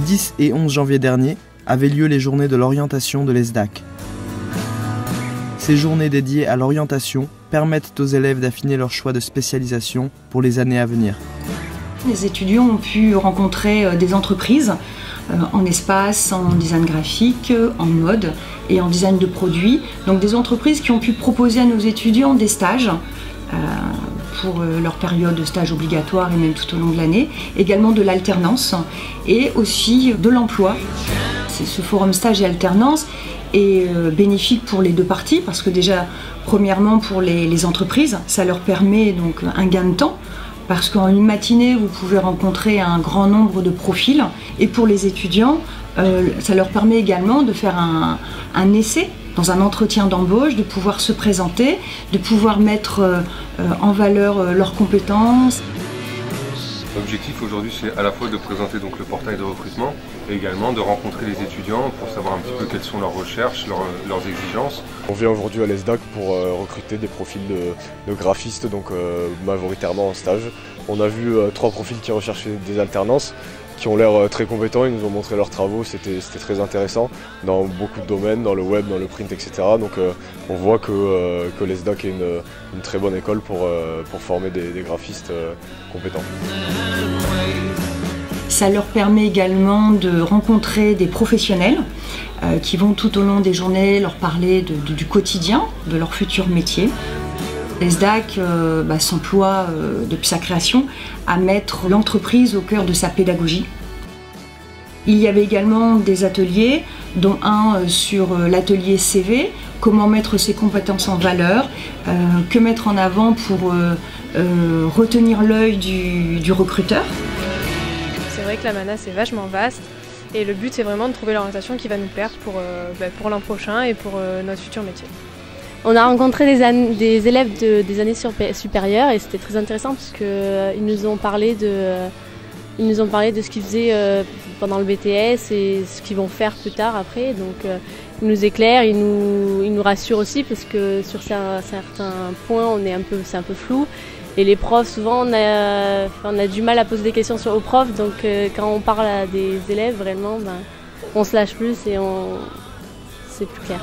10 et 11 janvier dernier avaient lieu les journées de l'orientation de l'ESDAC. Ces journées dédiées à l'orientation permettent aux élèves d'affiner leur choix de spécialisation pour les années à venir. Les étudiants ont pu rencontrer des entreprises en espace, en design graphique, en mode et en design de produits. Donc des entreprises qui ont pu proposer à nos étudiants des stages pour leur période de stage obligatoire et même tout au long de l'année, également de l'alternance et aussi de l'emploi. Ce forum stage et alternance est bénéfique pour les deux parties parce que déjà, premièrement pour les entreprises, ça leur permet donc un gain de temps parce qu'en une matinée, vous pouvez rencontrer un grand nombre de profils et pour les étudiants, ça leur permet également de faire un essai dans un entretien d'embauche, de pouvoir se présenter, de pouvoir mettre en valeur leurs compétences. L'objectif aujourd'hui, c'est à la fois de présenter donc le portail de recrutement et également de rencontrer les étudiants pour savoir un petit peu quelles sont leurs recherches, leurs exigences. On vient aujourd'hui à l'ESDAC pour recruter des profils de graphistes, donc majoritairement en stage. On a vu 3 profils qui recherchaient des alternances, qui ont l'air très compétents, ils nous ont montré leurs travaux, c'était très intéressant dans beaucoup de domaines, dans le web, dans le print, etc. Donc on voit que l'ESDAC est une très bonne école pour former des graphistes compétents. Ça leur permet également de rencontrer des professionnels qui vont tout au long des journées leur parler du quotidien, de leur futur métier. L'ESDAC s'emploie depuis sa création à mettre l'entreprise au cœur de sa pédagogie. Il y avait également des ateliers, dont un sur l'atelier CV, comment mettre ses compétences en valeur, que mettre en avant pour retenir l'œil du recruteur. C'est vrai que la MANA c'est vachement vaste et le but c'est vraiment de trouver l'orientation qui va nous plaire pour l'an prochain et pour notre futur métier. On a rencontré des élèves des années supérieures et c'était très intéressant parce qu'ils nous ont parlé de ce qu'ils faisaient pendant le BTS et ce qu'ils vont faire plus tard après. Donc ils nous éclairent, ils nous rassurent aussi parce que sur certains points c'est un peu flou. Et les profs, souvent on a du mal à poser des questions aux profs, donc quand on parle à des élèves, vraiment, on se lâche plus et c'est plus clair.